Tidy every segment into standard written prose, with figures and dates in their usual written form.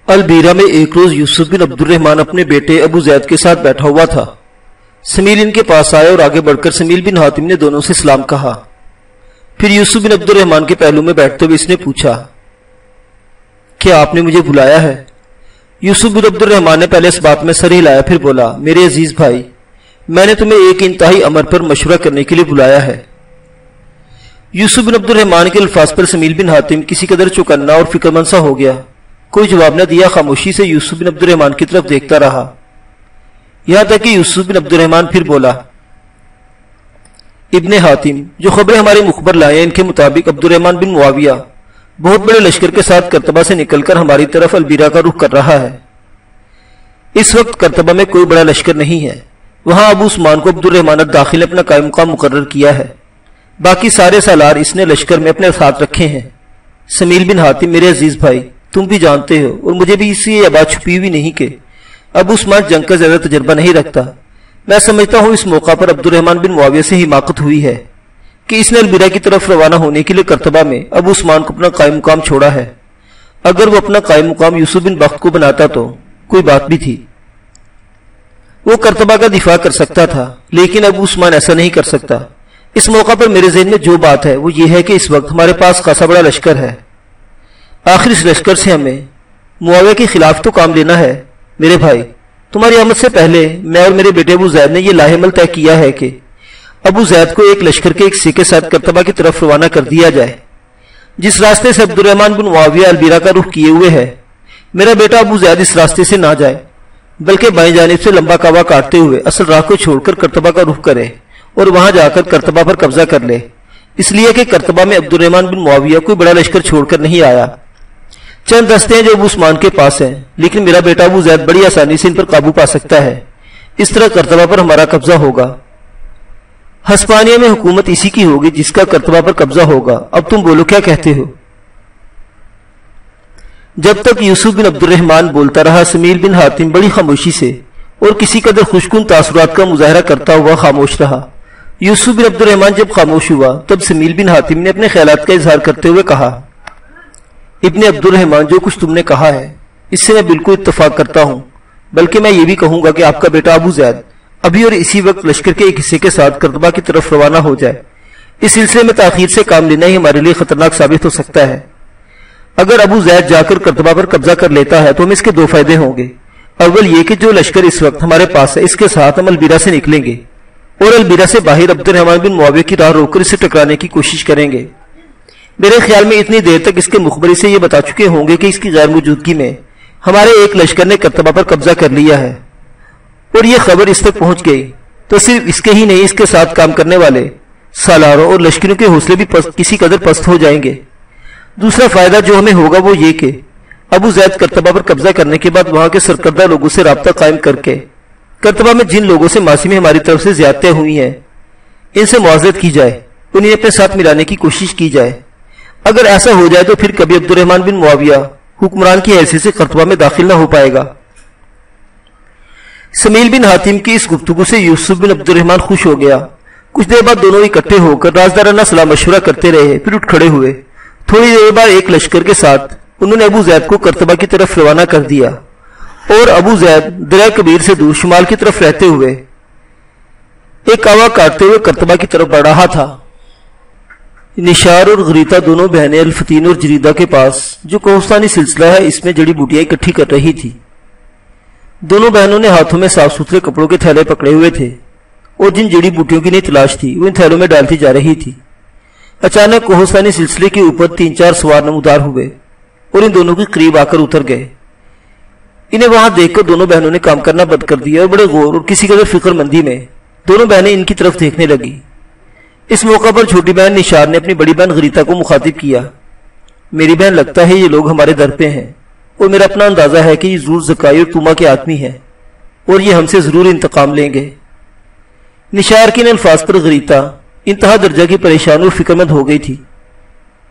البیرہ میں ایک روز یوسف بن عبد الرحمن اپنے بیٹے ابو زید کے ساتھ بیٹھا ہوا تھا۔ سمیل ان کے پاس آئے اور آگے بڑھ کر سمیل بن حاتم نے دونوں سے سلام کہا۔ پھر یوسف بن عبد الرحمن کے پہلو میں بیٹھتے ہوئے اس نے پوچھا، کیا آپ نے مجھے بلایا ہے؟ یوسف بن عبد الرحمن نے پہلے اس بات میں سر ہلایا، پھر بولا، میرے عزیز بھائی، میں نے تمہیں ایک انتہائی امر پر مشورہ کرنے کے لیے بلایا ہے۔ یوسف بن عبد الرحمن کے الفاظ پر سمیل بن حاتم کسی قدر چوکنا اور فکر مند سا ہو گیا۔ کوئی جواب نہ دیا، خاموشی سے یوسف بن عبد الرحمن کی طرف دیکھتا رہا، یہاں تک کہ یوسف بن عبد الرحمن پھر بولا، ابن حاتم، جو خبریں ہمارے مخبر لائے ان کے مطابق عبد الرحمن بن معاویہ بہت بڑے لشکر کے ساتھ کرتبہ سے نکل کر ہماری طرف البیرہ کا رخ کر رہا ہے۔ اس وقت کرتبہ میں کوئی بڑا لشکر نہیں ہے، وہاں ابو عثمان کو عبد الرحمن الداخل نے اپنا قائم مقام مقرر کیا ہے، باقی سارے سالار اس نے لشکر میں اپنے ساتھ رکھے ہیں۔ سمیل بن حاتم، میرے عزیز بھائی، تم بھی جانتے ہو اور مجھے بھی اسی یہ بات چھپی ہوئی نہیں کہ ابو عثمان جنگ کا زیادہ تجربہ نہیں رکھتا۔ میں سمجھتا ہوں اس موقع پر عبد الرحمن بن معاویہ سے حماقت ہوئی ہے کہ اس نے البیرہ کی طرف روانہ ہونے کے لیے کرتبہ میں ابو عثمان کو اپنا قائم مقام چھوڑا ہے۔ اگر وہ اپنا قائم مقام یوسف بن بخت کو بناتا تو کوئی بات بھی تھی، وہ کرتبہ کا دفاع کر سکتا تھا، لیکن ابو عثمان ایسا نہیں کر سکتا۔ اس موقع پر میرے ذہن میں جو بات ہے وہ یہ ہے کہ اس وقت ہمارے پاس خاصا بڑا لشکر ہے، آخر اس لشکر سے ہمیں معاویہ کے خلاف تو کام لینا ہے۔ میرے بھائی، تمہاری آمد سے پہلے میں اور میرے بیٹے ابو زید نے یہ لاحمل طے کیا ہے کہ ابو زید کو ایک لشکر کے ایک حصے کے ساتھ کرتبہ کی طرف روانہ کر دیا جائے۔ جس راستے سے عبد الرحمن بن معاویہ البیرہ کا رخ کیے ہوئے ہے، میرا بیٹا ابو زید اس راستے سے نہ جائے، بلکہ بائیں جانب سے لمبا کعبہ کاٹتے ہوئے اصل راہ کو چھوڑ کر کرتبہ کا رخ کرے اور وہاں جا کر کرتبہ پر قبضہ کر لے، اس لیے کہ کرتبہ میں عبد الرحمن بن معاویہ کوئی بڑا لشکر چھوڑ کر نہیں آیا۔ چند دستے ہیں جو ابو عثمان کے پاس ہیں، لیکن میرا بیٹا ابو زید بڑی آسانی سے ان پر قابو پا سکتا ہے۔ اس طرح کرتبہ پر ہمارا قبضہ ہوگا۔ ہسپانیہ میں حکومت اسی کی ہوگی جس کا کرتبہ پر قبضہ ہوگا۔ اب تم بولو، کیا کہتے ہو؟ جب تک یوسف بن عبد الرحمن بولتا رہا، سمیل بن حاتم بڑی خاموشی سے اور کسی قدر خوشکن تاثرات کا مظاہرہ کرتا ہوا خاموش رہا۔ یوسف بن عبد الرحمن جب خاموش ہوا تب سمیل بن حاتم نے اپنے خیالات کا اظہار کرتے ہوئے کہا، ابن عبد الرحمن، جو کچھ تم نے کہا ہے اس سے میں بالکل اتفاق کرتا ہوں، بلکہ میں یہ بھی کہوں گا کہ آپ کا بیٹا ابو زید ابھی اور اسی وقت لشکر کے ایک حصے کے ساتھ کرتبہ کی طرف روانہ ہو جائے۔ اس سلسلے میں تاخیر سے کام لینا ہی ہمارے لیے خطرناک ثابت ہو سکتا ہے۔ اگر ابو زید جا کر کرتبہ پر قبضہ کر لیتا ہے تو ہم اس کے دو فائدے ہوں گے۔ اول یہ کہ جو لشکر اس وقت ہمارے پاس ہے اس کے ساتھ ہم البیرہ سے نکلیں گے اور البیرہ سے باہر عبد الرحمن بن معاویہ کی راہ روک کر اسے ٹکرانے کی کوشش کریں گے۔ میرے خیال میں اتنی دیر تک اس کے مخبری سے یہ بتا چکے ہوں گے کہ اس کی غیر موجودگی میں ہمارے ایک لشکر نے کرتبہ پر قبضہ کر لیا ہے، اور یہ خبر اس تک پہنچ گئی تو صرف اس کے ہی نہیں، اس کے ساتھ کام کرنے والے سالاروں اور لشکروں کے حوصلے بھی کسی قدر پست ہو جائیں گے۔ دوسرا فائدہ جو ہمیں ہوگا وہ یہ کہ ابو زید کرتبہ پر قبضہ کرنے کے بعد وہاں کے سرکردہ لوگوں سے رابطہ قائم کر کے کرتبہ میں جن لوگوں سے ماضی میں ہماری طرف سے زیادتیاں ہوئی ہیں ان سے معذرت کی جائے، انہیں اپنے ساتھ ملانے کی کوشش کی جائے۔ اگر ایسا ہو جائے تو پھر کبھی عبد الرحمن بن معاویہ حکمران کی حیثیت سے کرتبہ میں داخل نہ ہو پائے گا۔ سمیل بن حاتم کی اس گفتگو سے یوسف بن عبد الرحمن خوش ہو گیا۔ کچھ دیر بعد دونوں اکٹھے ہو کر رازدارانہ صلاح مشورہ کرتے رہے، پھر اٹھ کھڑے ہوئے۔ تھوڑی دیر بعد ایک لشکر کے ساتھ انہوں نے ابو زید کو کرتبہ کی طرف روانہ کر دیا، اور ابو زید دریا کبیر سے دور شمال کی طرف رہتے ہوئے ایک کعبہ کاٹتے ہوئے کرتبہ کی طرف بڑھ رہا تھا۔ نشار اور غریتہ دونوں بہنیں الفتین اور جریدہ کے پاس، جو کوہستانی سلسلہ ہے، اس میں جڑی بوٹیاں اکٹھی کر رہی تھی۔ دونوں بہنوں نے ہاتھوں میں صاف ستھرے کپڑوں کے تھیلے پکڑے ہوئے تھے، اور جن جڑی بوٹیوں کی انہیں تلاش تھی وہ ان تھیلوں میں ڈالتی جا رہی تھی۔ اچانک کوہستانی سلسلے کے اوپر 3-4 سوار نمودار ہوئے اور ان دونوں کے قریب آ کر اتر گئے۔ انہیں وہاں دیکھ کر دونوں بہنوں نے کام کرنا بند کر دیا اور بڑے غور اور کسی قدر فکر مندی میں دونوں بہنیں ان کی طرف دیکھنے لگی۔ اس موقع پر چھوٹی بہن نشار نے اپنی بڑی بہن غریتہ کو مخاطب کیا، میری بہن، لگتا ہے یہ لوگ ہمارے در پہ ہیں، اور میرا اپنا اندازہ ہے کہ یہ ضرور زکائی اور توما کے آدمی ہیں اور یہ ہم سے ضرور انتقام لیں گے۔ نشار کے ان الفاظ پر غریتہ انتہا درجہ کی پریشان اور فکر مند ہو گئی تھی۔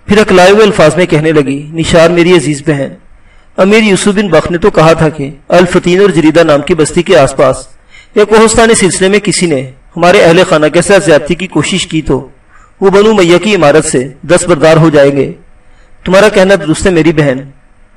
پھر اکلائے ہوئے الفاظ میں کہنے لگی، نشار میری عزیز بہن، امیر یوسف بن بخت نے تو کہا تھا کہ الفتین اور جریدہ نام کی بستی کے آس پاس یا کوہستانی سلسلے میں کسی نے ہمارے اہل خانہ کے ساتھ زیادتی کی کوشش کی تو وہ بنو امیہ کی عمارت سے دستبردار ہو جائیں گے۔ تمہارا کہنا درست ہے میری بہن،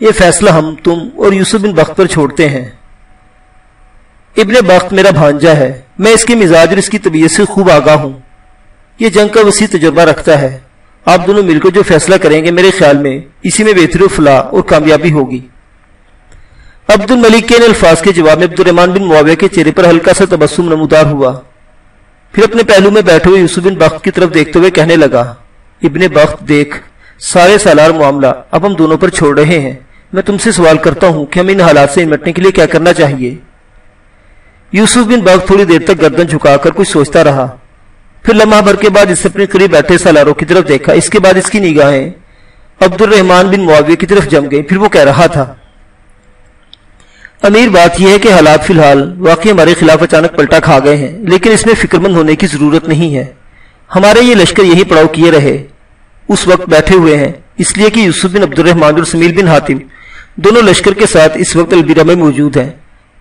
یہ فیصلہ ہم، تم اور یوسف بن بخت پر چھوڑتے ہیں۔ ابن بخت میرا بھانجا ہے، میں اس کے مزاج اور اس کی طبیعت سے خوب آگاہ ہوں۔ یہ جنگ کا وسیع تجربہ رکھتا ہے۔ آپ دونوں مل کر جو فیصلہ کریں گے میرے خیال میں اسی میں بہتری و فلاح اور کامیابی ہوگی۔ عبد الملک کے ان الفاظ کے جواب میں عبد الرحمن بن معاویہ کے چہرے پر ہلکا سا تبسم نمودار ہوا، پھر اپنے پہلو میں بیٹھے ہوئے یوسف بن بخت کی طرف دیکھتے ہوئے کہنے لگا، ابن بخت دیکھ، سارے سالار معاملہ اب ہم دونوں پر چھوڑ رہے ہیں۔ میں تم سے سوال کرتا ہوں کہ ہم ان حالات سے نمٹنے کے لیے کیا کرنا چاہیے؟ یوسف بن بخت تھوڑی دیر تک گردن جھکا کر کچھ سوچتا رہا، پھر لمحہ بھر کے بعد اس نے اپنے قریب بیٹھے سالاروں کی طرف دیکھا۔ اس کے بعد اس کی نگاہیں عبد الرحمن بن معاویہ کی طرف جم گئی۔ پھر وہ کہہ رہا تھا، امیر، بات یہ ہے کہ حالات فی الحال واقعی ہمارے خلاف اچانک پلٹا کھا گئے ہیں، لیکن اس میں فکر مند ہونے کی ضرورت نہیں ہے۔ ہمارے یہ لشکر یہی پڑاؤ کیے رہے اس وقت بیٹھے ہوئے ہیں، اس لیے کہ یوسف بن عبد الرحمن اور سمیل بن حاتم دونوں لشکر کے ساتھ اس وقت البیرہ میں موجود ہیں،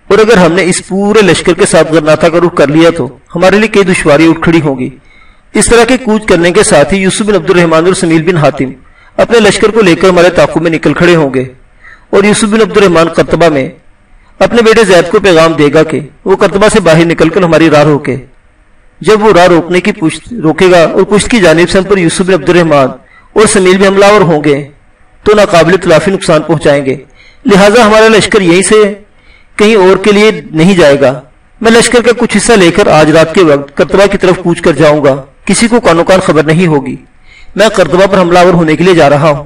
اور اگر ہم نے اس پورے لشکر کے ساتھ غرناطہ کا رخ کر لیا تو ہمارے لیے کئی دشواریاں اٹھ کھڑی ہوں گی۔ اس طرح کے کوچ کرنے کے ساتھ ہی یوسف بن عبد الرحمن اور سمیل بن حاتم اپنے لشکر کو لے کر ہمارے تعاقب میں نکل کھڑے ہوں گے، اور یوسف بن عبد الرحمن قرطبہ میں اپنے بیٹے زید کو پیغام دے گا کہ وہ قرطبہ سے باہر نکل کر ہماری راہ روکے۔ جب وہ راہ روکنے کی روکے گا اور پشت کی جانب سے ہم پر یوسف بن عبد الرحمن اور سمیل بھی حملہ آور ہوں گے تو ناقابل تلافی نقصان پہنچائیں گے، لہٰذا ہمارا لشکر یہیں سے کہیں اور کے لیے نہیں جائے گا۔ میں لشکر کا کچھ حصہ لے کر آج رات کے وقت قرطبہ کی طرف کوچ کر جاؤں گا، کسی کو کانو کان خبر نہیں ہوگی۔ میں قرطبہ پر حملہ آور ہونے کے لیے جا رہا ہوں۔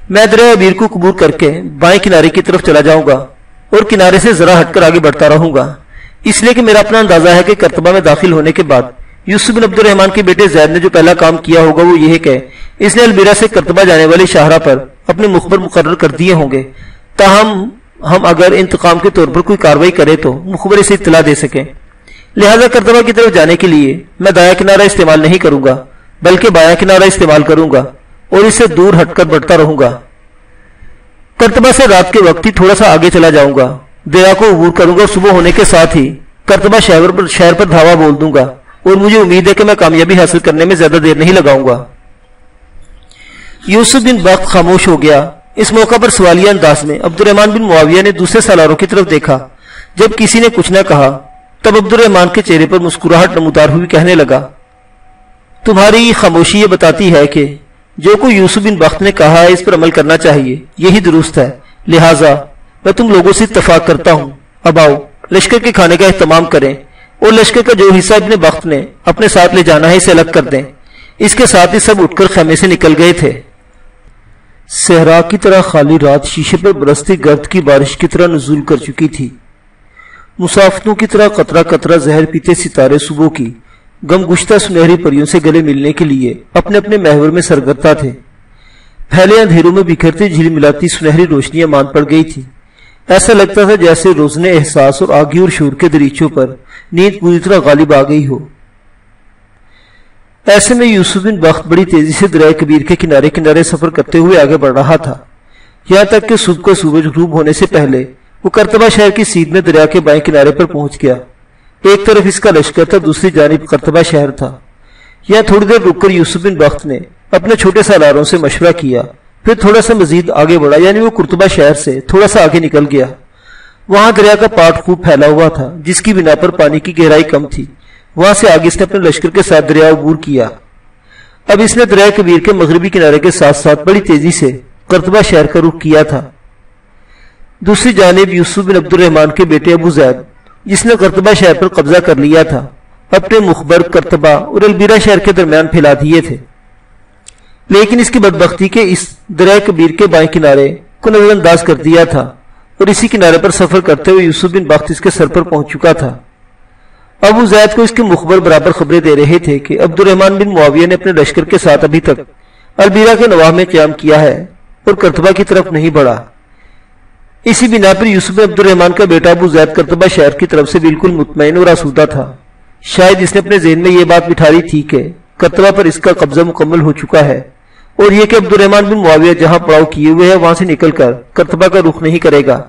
میں دریا عبیر کو عبور کر کے بائیں کنارے کی طرف چلا جاؤں گا اور کنارے سے ذرا ہٹ کر آگے بڑھتا رہوں گا، اس لیے کہ میرا اپنا اندازہ ہے کہ قرطبہ میں داخل ہونے کے بعد یوسف بن عبد الرحمن کے بیٹے زید نے جو پہلا کام کیا ہوگا وہ یہ ہے کہ اس نے البیرہ سے قرطبہ جانے والی شاہراہ پر اپنے مخبر مقرر کر دیے ہوں گے، تاہم ہم اگر انتقام کے طور پر کوئی کارروائی کریں تو مخبر اسے اطلاع دے سکیں۔ لہذا قرطبہ کی طرف جانے کے لیے میں دایاں کنارہ استعمال نہیں کروں گا بلکہ بایاں کنارہ استعمال کروں گا اور اس سے دور ہٹ کر بڑھتا رہوں گا۔ قرطبہ سے رات کے وقت ہی تھوڑا سا آگے چلا جاؤں گا، دریا کو عبور کروں گا اور صبح ہونے کے ساتھ ہی قرطبہ شہر پر دھاوا بول دوں گا، اور مجھے امید ہے کہ میں کامیابی حاصل کرنے میں زیادہ دیر نہیں لگاؤں گا۔ یوسف بن بخت خاموش ہو گیا۔ اس موقع پر سوالیہ انداز میں عبد الرحمن بن معاویہ نے دوسرے سالاروں کی طرف دیکھا۔ جب کسی نے کچھ نہ کہا تب عبد الرحمن کے چہرے پر مسکراہٹ نمودار ہوئی، کہنے لگا، تمہاری خاموشی یہ بتاتی ہے کہ جو کوئی یوسف بن بخت نے کہا ہے اس پر عمل کرنا چاہیے، یہی درست ہے، لہٰذا میں تم لوگوں سے اتفاق کرتا ہوں۔ اب آؤ لشکر کے کھانے کا اہتمام کریں اور لشکر کا جو حصہ ابن بخت نے اپنے ساتھ لے جانا ہے اسے الگ کر دیں۔ اس کے ساتھ ہی سب اٹھ کر خیمے سے نکل گئے تھے۔ صحرا کی طرح خالی رات شیشے پر برستی گرد کی بارش کی طرح نزول کر چکی تھی۔ مسافتوں کی طرح قطرہ قطرہ زہر پیتے ستارے صبح کی غم گشتہ سنہری پریوں سے گلے ملنے کے لیے اپنے اپنے محور میں سرگردہ تھے۔ پھیلے اندھیروں میں بکھرتی جھل ملاتی سنہری روشنیاں مان پڑ گئی تھی۔ ایسا لگتا تھا جیسے روزنے احساس اور آگی اور شعور کے دریچوں پر نیند پوری طرح غالب آ گئی ہو۔ ایسے میں یوسف بن بخت بڑی تیزی سے دریائے کبیر کے کنارے کنارے سفر کرتے ہوئے آگے بڑھ رہا تھا، یہاں تک کہ صبح کا سورج غروب ہونے سے پہلے وہ قرطبہ شہر کی سیدھ میں دریا کے بائیں کنارے پر پہنچ گیا۔ ایک طرف اس کا لشکر تھا، دوسری جانب قرطبہ شہر تھا۔ یہاں تھوڑی دیر رک کر یوسف بن بخت نے اپنے چھوٹے سالاروں سے مشورہ کیا، پھر تھوڑا سا مزید آگے بڑھا، یعنی وہ قرطبہ شہر سے تھوڑا سا آگے نکل گیا۔ وہاں دریا کا پاٹ خوب پھیلا ہوا تھا، جس کی بنا پر پانی کی گہرائی کم تھی۔ وہاں سے آگے اس نے اپنے لشکر کے ساتھ دریا عبور کیا۔ اب اس نے دریائے کبیر کے مغربی کنارے کے ساتھ ساتھ بڑی تیزی سے قرطبہ شہر کا رخ کیا تھا۔ دوسری جانب یوسف بن عبد الرحمن کے بیٹے ابو زید، جس نے قرطبہ شہر پر قبضہ کر لیا تھا، اپنے مخبر قرطبہ اور البیرہ شہر کے درمیان پھیلا دیے تھے، لیکن اس کی بدبختی کے اس دریائے کبیر کے بائیں کنارے کو نظر انداز کر دیا تھا، اور اسی کنارے پر سفر کرتے ہوئے یوسف بن بخت اس کے سر پر پہنچ چکا تھا۔ ابو زید کو اس کے مخبر برابر خبریں دے رہے تھے کہ عبد الرحمن بن معاویہ نے اپنے لشکر کے ساتھ ابھی تک البیرہ کے نواح میں قیام کیا ہے اور قرطبہ کی طرف نہیں بڑھا۔ اسی بنا پر یوسف بن عبد الرحمن کا بیٹا ابو زید قرطبہ شہر کی طرف سے بالکل مطمئن اور آسودہ تھا۔ شاید اس نے اپنے ذہن میں یہ بات بٹھا لی تھی کہ قرطبہ پر اس کا قبضہ مکمل ہو چکا ہے، اور یہ کہ عبد الرحمن بن معاویہ جہاں پڑاؤ کیے ہوئے ہے وہاں سے نکل کر قرطبہ کا رخ نہیں کرے گا،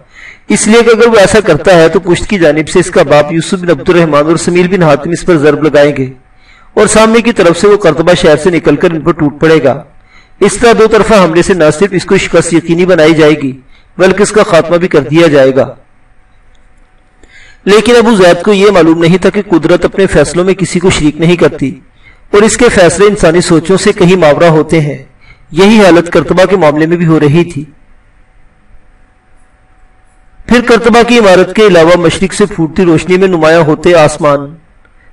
اس لیے کہ اگر وہ ایسا کرتا ہے تو پشت کی جانب سے اس کا باپ یوسف بن عبد الرحمن اور سمیل بن حاتم اس پر ضرب لگائیں گے، اور سامنے کی طرف سے وہ قرطبہ شہر سے نکل کر ان پر ٹوٹ پڑے گا۔ اس طرح دو طرفہ حملے سے نہ صرف اس کو شکست یقینی بنائی جائے گی بلکہ اس کا خاتمہ بھی کر دیا جائے گا۔ لیکن ابو زید کو یہ معلوم نہیں تھا کہ قدرت اپنے فیصلوں میں کسی کو شریک نہیں کرتی اور اس کے فیصلے انسانی سوچوں سے کہیں ماورا ہوتے ہیں۔ یہی حالت کرتبہ کے معاملے میں بھی ہو رہی تھی۔ پھر کرتبہ کی عمارت کے علاوہ مشرق سے پھوٹتی روشنی میں نمایاں ہوتے آسمان،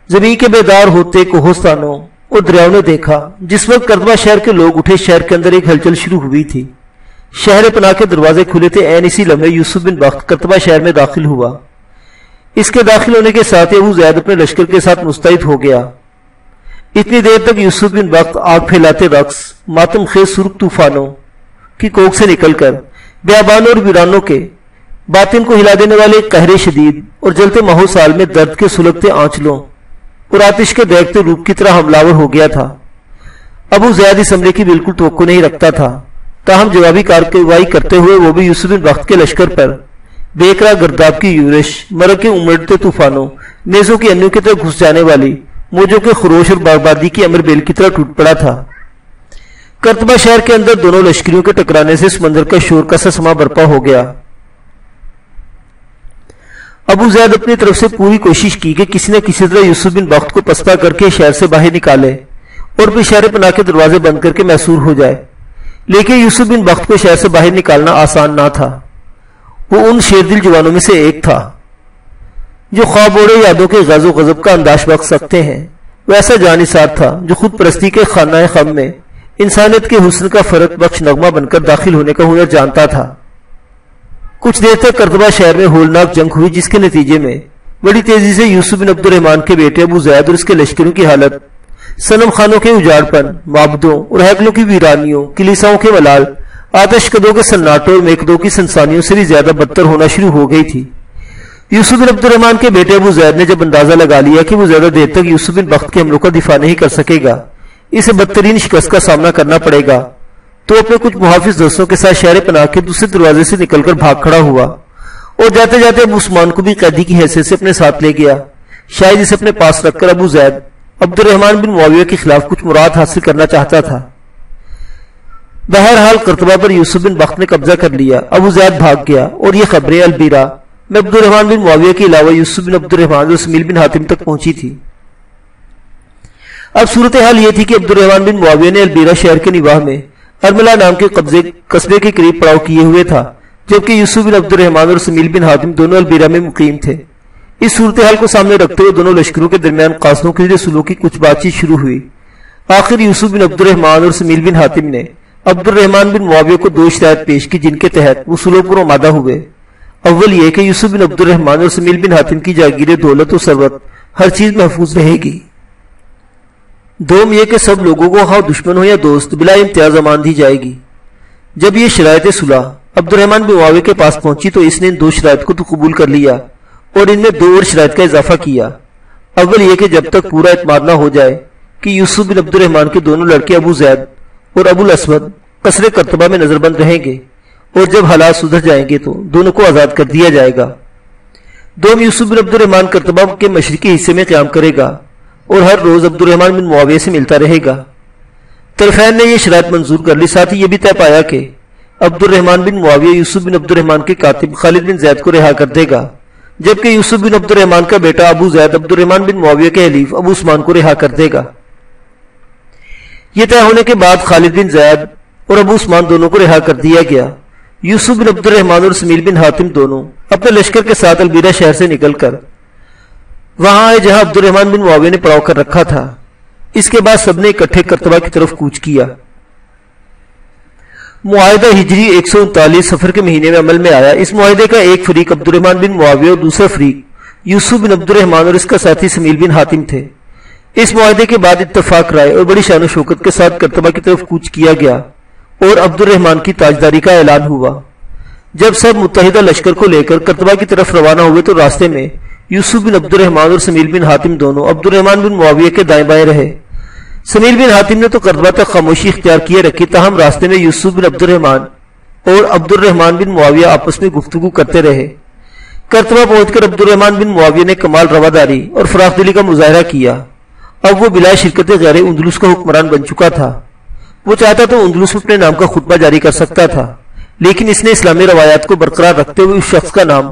زمین کے بیدار ہوتے کوہستانوں اور دریاؤں نے دیکھا۔ جس وقت کرتبہ شہر کے لوگ اٹھے، شہر کے اندر ایک ہلچل شروع ہوئی تھی۔ شہر پناہ کے دروازے کھلے تھے۔ عین اسی لمحے یوسف بن بخت کرتبہ شہر میں داخل ہوا۔ اس کے داخل ہونے کے ساتھ ابو زید اپنے لشکر کے ساتھ مستعد ہو گیا۔ اتنی دیر تک یوسف بن بخت آگ پھیلاتے رقص، ماتم خیز سرخ طوفانوں کی کوکھ سے نکل کر بیابانوں اور ویرانوں کے باطن کو ہلا دینے والے قہر شدید اور جلتے ماحول سال میں درد کے سلگتے آنچلوں اور آتش کے دیکھتے روپ کی طرح حملہ ہو گیا تھا۔ ابو زید اس حملے کی بالکل توقع نہیں رکھتا تھا، تاہم جوابی کارروائی کرتے ہوئے وہ بھی یوسف بن بخت کے لشکر پر بیکرا گرداب کی یورش، مرگ کے امڑتے طوفانوں، نیزوں کی انیوں کی طرح گھس جانے والی موجوں کے خروش اور بربادی کی امر بیل کی طرح ٹوٹ پڑا تھا۔ کرتبہ شہر کے اندر دونوں لشکریوں کے ٹکرانے سے سمندر کا شور کا سا سما برپا ہو گیا۔ ابو زید اپنی طرف سے پوری کوشش کی کہ کسی نہ کسی طرح یوسف بن بخت کو پسپا کر کے شہر سے باہر نکالے اور پھر شہر پناہ کے دروازے بند کر کے محصور ہو جائے، لیکن یوسف بن بخت کو شہر سے باہر نکالنا آسان نہ تھا۔ وہ ان شیر دل جوانوں میں سے ایک تھا جو خواب اوڑے یادوں کے غض و غضب کا انداز بخش سکتے ہیں۔ وہ ایسا جانثار تھا جو خود پرستی کے خانہ غم میں انسانیت کے حسن کا فرق بخش نغمہ بن کر داخل ہونے کا ہنر جانتا تھا۔ کچھ دیر تک کرتبہ شہر میں ہولناک جنگ ہوئی، جس کے نتیجے میں بڑی تیزی سے یوسف بن عبد الرحمن کے بیٹے ابو زید اور اس کے لشکروں کی حالت صنم خانوں کے اجاڑ پن، معبدوں اور ہیکلوں کی ویرانیوں، کلیساؤں کے ملال، آتش کدوں کے سناٹوں اور میکدوں کی سنسانیوں سے بھی زیادہ بدتر ہونا شروع ہو گئی تھی۔ یوسف بن عبد الرحمن کے بیٹے ابو زید نے جب اندازہ لگا لیا کہ وہ زیادہ دیر تک یوسف بن بخت کے حملوں کا دفاع نہیں کر سکے گا، اسے بدترین شکست کا سامنا کرنا پڑے گا، تو اپنے کچھ محافظ دوستوں کے ساتھ شہر پناہ کے دوسرے دروازے سے نکل کر بھاگ کھڑا ہوا اور جاتے جاتے ابو عثمان کو بھی قیدی کی حیثیت سے اپنے ساتھ لے گیا۔ شاید اسے اپنے پاس رکھ کر ابو زید عبد الرحمن بن معاویہ کے خلاف کچھ مراد حاصل کرنا چاہتا تھا۔ بہرحال کرتبہ پر یوسف بن بخت نے قبضہ کر لیا۔ ابو زید بھاگ گیا اور یہ خبریں البیرا میں عبد الرحمن بن معاویہ کے علاوہ یوسف بن عبد الرحمن اور سمیل بن حاتم تک پہنچی تھی۔ اب صورتحال یہ تھی کہ عبد الرحمن بن معاویہ نے البیرا شہر کے نواح میں ارملہ نام کے قصبے کے قریب پڑاؤ کیے ہوئے تھا، جبکہ یوسف بن عبد الرحمن اور سمیل بن حاتم دونوں البیرا میں مقیم تھے۔ اس صورتحال کو سامنے رکھتے ہوئے دونوں لشکروں کے درمیان قاصدوں کے سلوک کی کچھ بات چیت شروع ہوئی۔ آخر یوسف بن عبد الرحمن اور سمیل بن حاتم نے عبد الرحمن بن معاویہ کو 2 شرائط پیش کی، جن کے تحت وہ سلوک پر آمادہ ہوئے۔ اول یہ کہ یوسف بن عبد الرحمن اور سمیل بن حاتم کی جاگیر دولت و ثروت ہر چیز محفوظ رہے گی۔ دوم یہ کہ سب لوگوں کو خواہ دشمن ہو یا دوست بلا امتیاز امان دی جائے گی۔ جب یہ شرائط صلح عبد الرحمن بن معاویہ کے پاس پہنچی تو اس نے ان 2 شرائط کو تو قبول کر لیا اور ان میں 2 اور شرائط کا اضافہ کیا۔ اول یہ کہ جب تک پورا اعتماد نہ ہو جائے کہ یوسف بن عبد الرحمن کے دونوں لڑکے ابو زید اور ابو الاسود قصر کرتبہ میں نظر بند رہیں گے، اور جب حالات سدھر جائیں گے تو دونوں کو آزاد کر دیا جائے گا۔ دوم یوسف بن عبد الرحمن کرتبہ کے مشرقی حصے میں قیام کرے گا اور ہر روز عبد الرحمن بن معاویہ سے ملتا رہے گا۔ طرفین نے یہ شرائط منظور کر لی، ساتھ ہی یہ بھی طے پایا کہ عبد الرحمن بن معاویہ یوسف بن عبد الرحمن کے کاتب خالد بن زید کو رہا کر دے گا، جبکہ یوسف بن عبد الرحمن کا بیٹا ابو زید عبد الرحمن بن معاویہ کے حلیف ابو عثمان کو رہا کر دے گا۔ یہ طے ہونے کے بعد خالد بن زید اور ابو عثمان دونوں کو رہا کر دیا گیا۔ یوسف بن عبد الرحمن اور سمیل بن حاتم دونوں اپنے لشکر کے ساتھ البیرا شہر سے نکل کر وہاں آئے جہاں عبد الرحمن بن معاویہ نے پڑاؤ کر رکھا تھا۔ اس کے بعد سب نے اکٹھے کرتبہ کی طرف کوچ کیا۔ معاہدہ ہجری 139 سفر کے مہینے میں عمل میں آیا۔ اس معاہدے کا ایک فریق عبد الرحمن بن معاویہ اور دوسرا فریق یوسف بن عبد الرحمن اور اس کا ساتھی سمیل بن حاتم تھے۔ اس معاہدے کے بعد اتفاق رائے اور بڑی شان و شوکت کے ساتھ کرتبہ کی طرف کوچ کیا گیا اور عبد الرحمن کی تاجداری کا اعلان ہوا۔ جب سب متحدہ لشکر کو لے کر کرتبہ کی طرف روانہ ہوئے تو راستے میں یوسف بن عبد الرحمن اور سمیل بن حاتم دونوں عبد الرحمن بن معاویہ کے دائیں بائیں رہے۔ سمیل بن حاتم نے تو کرتبہ تک خاموشی اختیار کیے رکھی، تاہم راستے میں یوسف بن عبد الرحمن اور عبد الرحمن بن معاویہ آپس میں گفتگو کرتے رہے۔ کرتبہ پہنچ کر عبد الرحمن بن معاویہ نے کمال رواداری اور فراخ دلی کا مظاہرہ کیا۔ اب وہ بلا شرکت غیر اندلس کا حکمران بن چکا تھا۔ وہ چاہتا تو اندلس میں اپنے نام کا خطبہ جاری کر سکتا تھا، لیکن اس نے اسلامی روایات کو برقرار رکھتے ہوئے اس شخص کا نام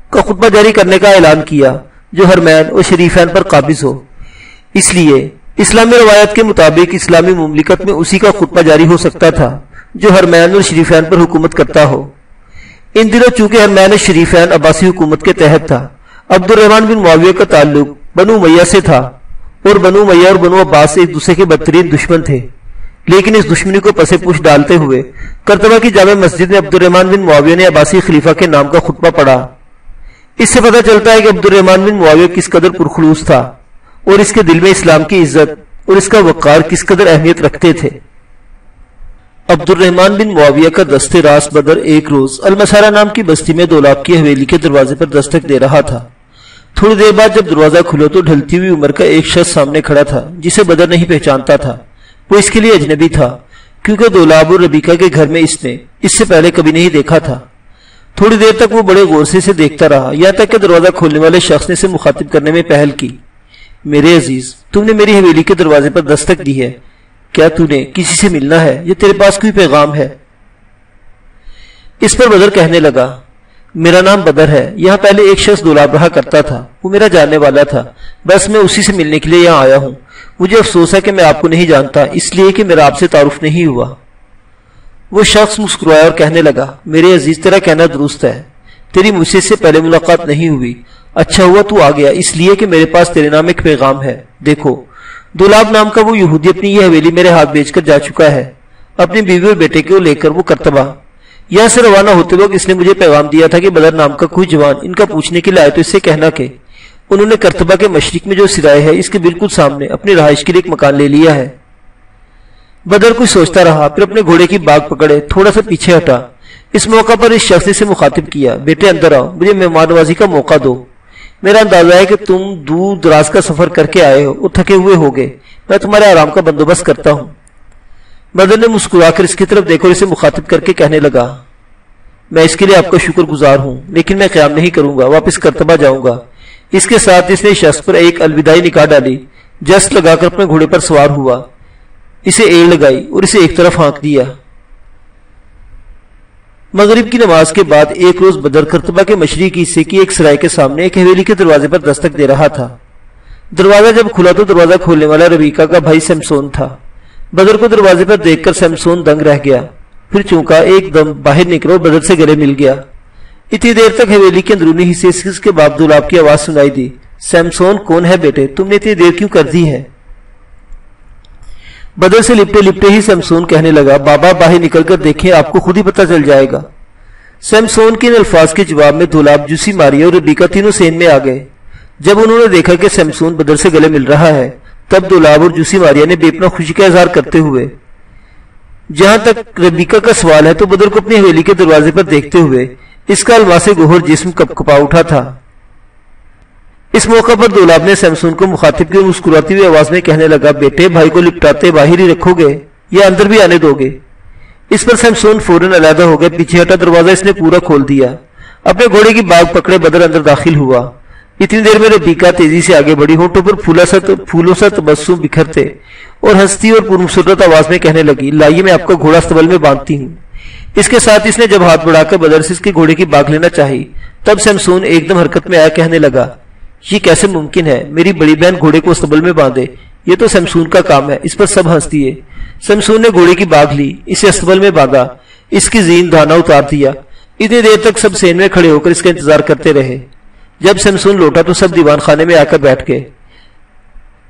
کا خطبہ جاری کرنے کا اعلان کیا جو حرمین اور شریفین پر قابض ہو۔ اس لیے اسلامی روایات کے مطابق اسلامی مملکت میں اسی کا خطبہ جاری ہو سکتا تھا جو حرمین اور شریفین پر حکومت کرتا ہو۔ ان دنوں چونکہ حرمین اور شریفین عباسی حکومت کے تحت تھا، عبد الرحمن بن معاویہ کا تعلق بنو امیہ سے تھا اور بنو امیہ اور بنو عباس ایک دوسرے کے بدترین دشمن تھے، لیکن اس دشمنی کو پس پوش ڈالتے ہوئے کرتبہ کی جامع مسجد میں عبد الرحمن بن معاویہ نے عباسی خلیفہ کے نام کا خطبہ پڑھا۔ اس سے پتہ چلتا ہے کہ عبد الرحمن بن معاویہ کس قدر پرخلوص تھا اور اس کے دل میں اسلام کی عزت اور اس کا وقار کس قدر اہمیت رکھتے تھے۔ عبد الرحمن بن معاویہ کا دست راس بدر ایک روز المسارہ نام کی بستی میں دولاب کی حویلی کے دروازے پر دستک دے رہا تھا۔ تھوڑی دیر بعد جب دروازہ کھلا تو ڈھلتی ہوئی عمر کا ایک شخص سامنے کھڑا تھا جسے بدر نہیں پہچانتا تھا۔ وہ اس کے لیے اجنبی تھا کیونکہ دولاب اور ربیکہ کے گھر میں اس نے اس سے پہلے کبھی نہیں دیکھا تھا۔ تھوڑی دیر تک وہ بڑے غور سے دیکھتا رہا، یہاں تک کہ دروازہ کھولنے والے شخص نے اسے مخاطب کرنے میں پہل کی۔ میرے عزیز، تم نے میری حویلی کے دروازے پر دستک دی ہے، کیا تو نے کسی سے ملنا ہے یا تیرے پاس کوئی پیغام ہے؟ اس پر بدر کہنے لگا، میرا نام بدر ہے، یہاں پہلے ایک شخص دولاب رہا کرتا تھا، وہ میرا جاننے والا تھا، بس میں اسی سے ملنے کے لیے یہاں آیا ہوں۔ مجھے افسوس ہے کہ میں آپ کو نہیں جانتا، اس لیے کہ میرا آپ سے تعارف نہیں ہوا۔ وہ شخص مسکرایا اور کہنے لگا، میرے عزیز، تیرا کہنا درست ہے، تیری مجھ سے پہلے ملاقات نہیں ہوئی، اچھا ہوا تو آ گیا، اس لیے کہ میرے پاس تیرے نام ایک پیغام ہے۔ دیکھو، دولاب نام کا وہ یہودی اپنی یہ حویلی میرے ہاتھ بیچ کر جا چکا ہے، اپنی بیوی اور بیٹے کو لے کر وہ کرتبہ یہاں سے روانہ ہوتے وقت اس نے مجھے پیغام دیا تھا کہ بدر نام کا کوئی جوان ان کا پوچھنے کے لیے آئے تو اس سے کہنا کہ انہوں نے کرتبہ کے مشرق میں جو سرائے ہے اس کے بالکل سامنے اپنی رہائش کے لیے ایک مکان لے لیا ہے۔ بدر کچھ سوچتا رہا، پھر اپنے گھوڑے کی باگ پکڑے تھوڑا سا پیچھے ہٹا۔ اس موقع پر اس شخص نے اسے مخاطب کیا، بیٹے اندر آؤ، مجھے مہمان نوازی کا موقع دو، میرا اندازہ ہے کہ تم دور دراز کا سفر کر کے آئے ہو اور تھکے ہوئے ہوگے، میں تمہارے آرام کا بندوبست کرتا ہوں۔ بدر نے مسکرا کر اس کی طرف دیکھو اور اسے مخاطب کر کے کہنے لگا، میں اس کے لیے آپ کا شکر گزار ہوں، لیکن میں قیام نہیں کروں گا، واپس کرتبہ جاؤں گا۔ اس کے ساتھ اس نے شخص پر ایک الوداعی نگاہ ڈالی، جست لگا کر اپنے گھوڑے پر سوار ہوا، اسے ایڑ لگائی اور اسے ایک طرف ہانک دیا۔ مغرب کی نماز کے بعد ایک روز بدر کرتبہ کے مشرقی حصے کی ایک سرائے کے سامنے ایک حویلی کے دروازے پر دستک دے رہا تھا۔ دروازہ جب کھلا تو دروازہ کھولنے والا ربیکہ کا بھائی سمسون تھا۔ بدر کو دروازے پر دیکھ کر سمسون دنگ رہ گیا، پھر چونکا ایک دم باہر نکلا اور بدر سے گلے مل گیا۔ اتنی دیر تک حویلی کے اندرونی حصے اس کے باپ دولاب کی آواز سنائی دی، سمسون کون ہے بیٹے، تم نے اتنی دیر کیوں کر دی ہے؟ بدر سے لپٹے لپٹے ہی سمسون کہنے لگا، بابا باہر نکل کر دیکھیں، آپ کو خود ہی پتہ چل جائے گا۔ سمسون کے ان الفاظ کے جواب میں دولاب، جوسی ماریا اور ربیکہ تینوں سین میں آ گئے۔ جب انہوں نے دیکھا کہ سمسون بدر سے گلے مل رہا ہے تب دولاب اور جوسی ماریا نے بے پناہ خوشی کا اظہار کرتے ہوئے، جہاں تک ربیکہ کا سوال ہے تو بدر کو اپنی حویلی کے دروازے پر دیکھتے ہوئے اس کا الماس گوہر جسم کپکپا اٹھا تھا۔ اس موقع پر دولاب نے سمسون کو مخاطب کی مسکراتی ہوئی آواز میں کہنے لگا، بیٹے بھائی کو لپٹاتے باہر ہی رکھو گے یا اندر بھی آنے دو گے؟ اس پر سمسون فوراً علیحدہ ہو گئے، پیچھے ہٹا، دروازہ اس نے پورا کھول دیا۔ اپنے گھوڑے کی باگ پکڑے بدر اندر داخل ہوا۔ اتنی دیر میں ربیکہ تیزی سے آگے بڑھی، ہونٹوں پر پھولوں سا تبسم بکھرتے اور ہنستی اور پرمسرت آواز میں کہنے لگی، لائیے میں آپ کا گھوڑا استبل میں باندھتی ہوں۔ اس کے ساتھ اس نے جب ہاتھ بڑھا کر بدر سے اس کے گھوڑے کی باگ لینا چاہی تب سمسون ایک دم حرکت میں آیا، کہنے لگا، یہ کیسے ممکن ہے، میری بڑی بہن گھوڑے کو استبل میں باندھے، یہ تو سمسون کا کام ہے۔ اس پر سب ہنس دیے۔ سمسون نے گھوڑے کی باگ لی، اسے استبل میں باندھا، اس کی زین دھانا اتار دیا۔ اتنی دیر تک سب سین میں کھڑے ہو کر اس کا انتظار کرتے رہے۔ جب سمسون لوٹا تو سب دیوان خانے میں آ کر بیٹھ گئے۔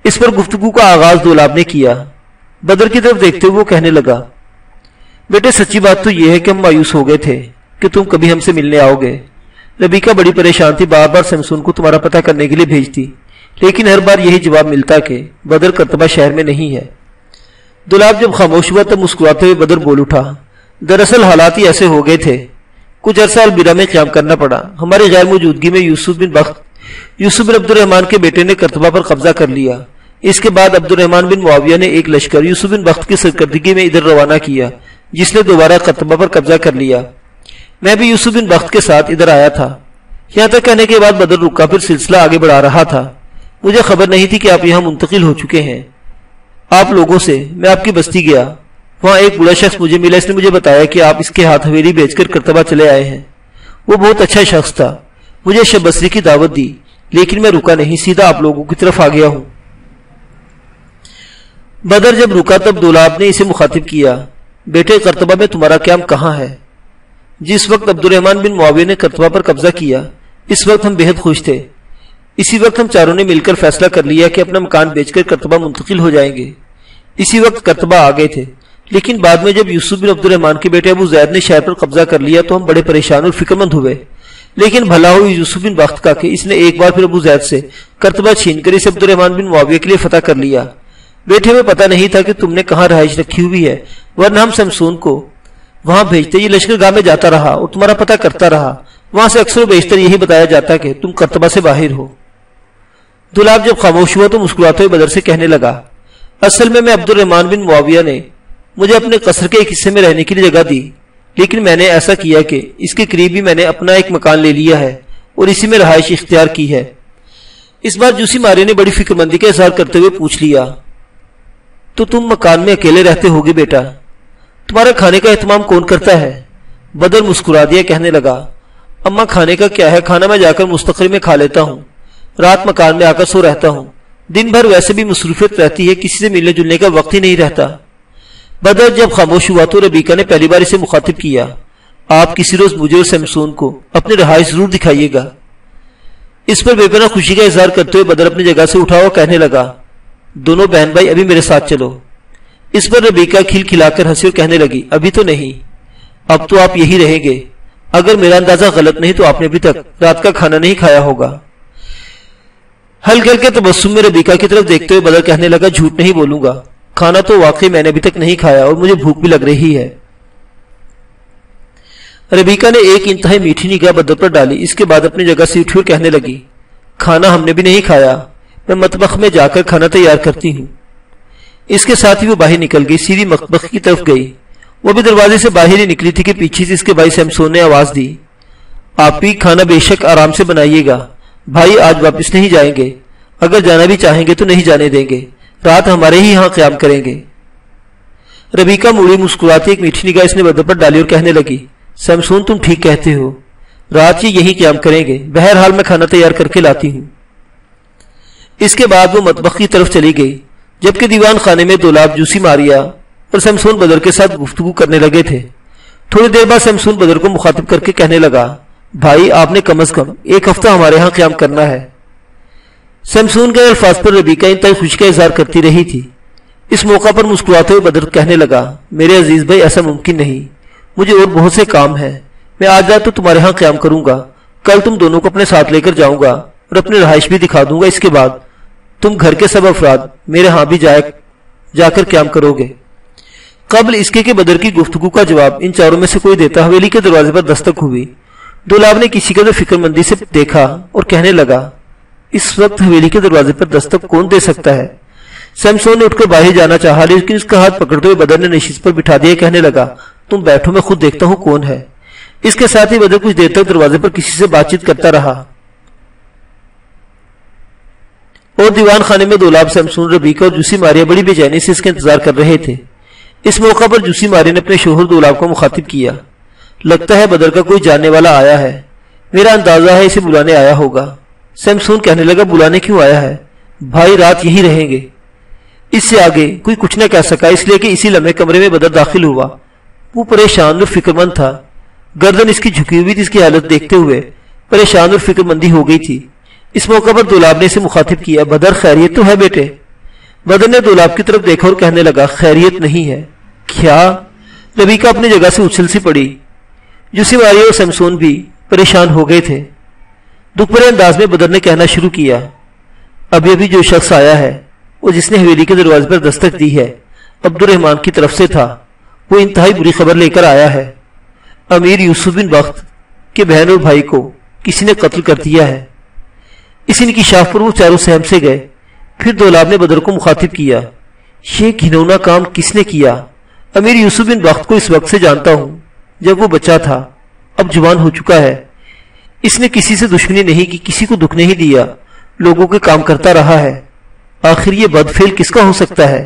اس پر گفتگو کا آغاز دولاب نے کیا۔ بدر کی طرف دیکھتے ہوئے وہ کہنے لگا، بیٹے سچی بات تو یہ ہے کہ ہم مایوس ہو گئے تھے کہ تم کبھی ہم سے ملنے آؤ گے۔ ربیکہ بڑی پریشان تھی، بار بار سمسون کو تمہارا پتہ کرنے کے لیے بھیجتی، لیکن ہر بار یہی جواب ملتا کہ بدر کرتبہ شہر میں نہیں ہے۔ دولاب جب خاموش ہوا تب مسکراتے ہوئے بدر بول اٹھا، دراصل حالات ہی ایسے ہو گئے تھے، کچھ عرصہ البیرہ میں قیام کرنا پڑا۔ ہماری غیر موجودگی میں یوسف بن عبد الرحمن کے بیٹے نے کرتبہ پر قبضہ کر لیا۔ اس کے بعد عبد الرحمن بن معاویہ نے ایک لشکر یوسف بن بخت کی سرکردگی میں ادھر روانہ کیا، جس نے دوبارہ کرتبہ پر قبضہ کر لیا۔ میں بھی یوسف بن بخت کے ساتھ ادھر آیا تھا۔ یہاں تک کہنے کے بعد بدر رکا، پھر سلسلہ آگے بڑھا رہا تھا۔ مجھے خبر نہیں تھی کہ آپ یہاں منتقل ہو چکے ہیں۔ آپ لوگوں سے میں آپ کی بستی گیا، وہاں ایک بوڑھا شخص مجھے ملا، اس نے مجھے بتایا کہ آپ اس کے ہاتھ حویلی بیچ کر کرتبہ چلے آئے ہیں۔ وہ بہت اچھا شخص تھا، مجھے شب بصری کی دعوت دی، لیکن میں رکا نہیں، سیدھا آپ لوگوں کی طرف آ گیا ہوں۔ بدر جب رکا تب دولاب نے اسے مخاطب کیا، بیٹے کرتبہ میں تمہارا قیام کہاں ہے؟ جس وقت عبد الرحمن بن معاویہ نے کرتبہ پر قبضہ کیا، اس وقت ہم بہت خوش تھے۔ اسی وقت ہم چاروں نے مل کر فیصلہ کر لیا کہ اپنا مکان بیچ کر کرتبہ منتقل ہو جائیں گے۔ اسی وقت کرتبہ آ گئے تھے، لیکن بعد میں جب یوسف بن عبد الرحمن کے بیٹے ابو زید نے شہر پر قبضہ کر لیا تو ہم بڑے پریشان اور فکر مند ہوئے، لیکن بھلا ہوئی یوسف بن بخت کا کہ اس نے ایک بار پھر ابو زید سے کرتبہ چھین کر اسے عبد الرحمن بن معاویہ کے لیے فتح کر لیا۔ بیٹے میں پتہ نہیں تھا کہ تم نے کہاں رہائش رکھی ہوئی ہے، ورنہ ہم سمسون کو وہاں بھیجتے، یہ لشکر گاہ میں جاتا رہا اور تمہارا پتہ کرتا رہا، وہاں سے اکثر و بیشتر یہی بتایا جاتا کہ تم کرتبہ سے باہر ہو۔ دولاب جب خاموش ہوا تو مسکراتے ہوئے بدر سے کہنے لگا، اصل میں عبد الرحمن بن معاویہ نے مجھے اپنے قصر کے ایک حصے میں رہنے کے لیے جگہ دی، لیکن میں نے ایسا کیا کہ اس کے قریب ہی میں نے اپنا ایک مکان لے لیا ہے اور اسی میں رہائش اختیار کی ہے۔ اس بار جوسی مارے نے بڑی فکر مندی کا اظہار کرتے ہوئے پوچھ لیا، تو تم مکان میں اکیلے رہتے ہوگے بیٹا؟ تمہارا کھانے کا اہتمام کون کرتا ہے؟ بدر مسکرا دیا، کہنے لگا، اماں کھانے کا کیا ہے، کھانا میں جا کر مستقری میں کھا لیتا ہوں، رات مکان میں آ کر سو رہتا ہوں، دن بھر ویسے بھی مصروفیت رہتی ہے، کسی سے ملنے جلنے کا وقت ہی نہیں رہتا۔ بدر جب خاموش ہوا تو ربیکہ نے پہلی بار اسے مخاطب کیا، آپ کسی روز مجھے اور سمسون کو اپنی رہائش ضرور دکھائیے گا۔ اس پر بے پناہ خوشی کا اظہار کرتے ہوئے بدر اپنی جگہ سے اٹھا اور کہنے لگا، دونوں بہن بھائی ابھی میرے ساتھ چلو۔ اس پر ربیکہ کھل کھلا کر ہنسی اور کہنے لگی، ابھی تو نہیں، اب تو آپ یہی رہیں گے، اگر میرا اندازہ غلط نہیں تو آپ نے ابھی تک رات کا کھانا نہیں کھایا ہوگا۔ ہلکے ہلکے تبسم میں ربیکہ کی طرف دیکھتے ہوئے بدر کہنے لگا، جھوٹ نہیں بولوں گا، کھانا تو واقعی میں نے ابھی تک نہیں کھایا اور مجھے بھوک بھی لگ رہی ہے۔ ربیکہ نے ایک انتہائی میٹھی نگاہ بدر پر ڈالی، اس کے بعد اپنی جگہ سے اٹھی اور کہنے لگی، کھانا ہم نے بھی نہیں کھایا، میں مطبخ میں جا کر کھانا تیار کرتی ہوں۔ اس کے ساتھ ہی وہ باہر نکل گئی، سیدھی مطبخ کی طرف گئی۔ وہ بھی دروازے سے باہر ہی نکلی تھی کہ پیچھے سے اس کے بھائی سمسون نے آواز دی، آپ بھی کھانا بے شک آرام سے بنائیے گا، بھائی آج واپس نہیں جائیں گے، اگر جانا بھی چاہیں گے تو نہیں جانے دیں گے، رات ہمارے ہی یہاں قیام کریں گے۔ ربیکہ موڑی مسکراتی ایک میٹھی نگاہ اس نے بدر پر ڈالی اور کہنے لگی، سمسون تم ٹھیک کہتے ہو، رات ہی یہی قیام کریں گے، بہرحال میں کھانا تیار کر کے لاتی ہوں۔ اس کے بعد وہ مطبخ کی طرف چلی گئی، جبکہ دیوان خانے میں دولاب، جوسی ماریا اور سمسون بدر کے ساتھ گفتگو کرنے لگے تھے۔ تھوڑی دیر بعد سمسون بدر کو مخاطب کر کے کہنے لگا، بھائی آپ نے کم از کم ایک ہفتہ ہمارے ہاں قیام کرنا ہے۔ سمسون کے الفاظ پر ربیکہ انتہائی خوشی کا اظہار کرتی رہی تھی۔ اس موقع پر مسکراتے ہوئے بدر کہنے لگا، میرے عزیز بھائی ایسا ممکن نہیں، مجھے اور بہت سے کام ہیں، میں آج رات تو تمہارے ہاں قیام کروں گا، کل تم دونوں کو اپنے ساتھ لے کر جاؤں گا اور اپنی رہائش بھی دکھا دوں گا، اس کے بعد تم گھر کے سب افراد میرے ہاں بھی جا کر قیام کرو گے۔ قبل اس کے کہ بدر کی گفتگو کا جواب ان چاروں میں سے کوئی دیتا، حویلی کے دروازے پر دستک ہوئی۔ دولاب نے کسی قدر فکر مندی سے دیکھا اور کہنے لگا، اس وقت حویلی کے دروازے پر دستک کون دے سکتا ہے؟ سمسون نے اٹھ کر باہر جانا چاہا، لیکن اس کا ہاتھ پکڑتے ہوئے بدر نے نشست پر بٹھا دیا، کہنے لگا، تم بیٹھو، میں خود دیکھتا ہوں کون ہے۔ اس کے ساتھ ہی بدر کچھ دیر تک دروازے پر کسی سے بات چیت کرتا رہا اور دیوان خانے میں دولاب، سمسون، ربیکہ اور جوسی ماریا بڑی بے چینی سے اس کا انتظار کر رہے تھے۔ اس موقع پر جوسی ماریا نے اپنے شوہر دولاب کو مخاطب کیا، لگتا ہے بدر کا کوئی جاننے والا آیا ہے، میرا اندازہ ہے اسے بلانے آیا ہوگا۔ سمسون کہنے لگا، بلانے کیوں آیا ہے؟ بھائی رات یہی رہیں گے۔ اس سے آگے کوئی کچھ نہ کہہ سکا، اس لیے کہ اسی لمحے کمرے میں بدر داخل ہوا۔ وہ پریشان اور فکر مند تھا، گردن اس کی جھکی ہوئی تھی، اس کی حالت دیکھتے ہوئے پریشان اور فکر مندی ہو گئی تھی۔ اس موقع پر دولاب نے اسے مخاطب کیا، بدر خیریت تو ہے بیٹے؟ بدر نے دولاب کی طرف دیکھا اور کہنے لگا، خیریت نہیں ہے۔ کیا؟ ربیکہ اپنی جگہ سے اچھل سی پڑی۔ جوسی ماریا اور سمسون بھی پریشان ہو گئے تھے۔ دکھ بھرے انداز میں بدر نے کہنا شروع کیا، ابھی ابھی جو شخص آیا ہے، وہ جس نے حویلی کے دروازے پر دستک دی ہے، عبد الرحمن کی طرف سے تھا، وہ انتہائی بری خبر لے کر آیا ہے۔ امیر یوسف بن بخت کے بہن اور بھائی کو کسی نے قتل کر دیا ہے۔ اس انکشاف پر وہ چاروں سہم سے گئے۔ پھر دولاب نے بدر کو مخاطب کیا، یہ گھنونا کام کس نے کیا؟ امیر یوسف بن بخت کو اس وقت سے جانتا ہوں جب وہ بچہ تھا، اب جوان ہو چکا ہے۔ اس نے کسی سے دشمنی نہیں کی، کسی کو دکھ نہیں دیا، لوگوں کے کام کرتا رہا ہے۔ آخر یہ بدفعل کس کا ہو سکتا ہے؟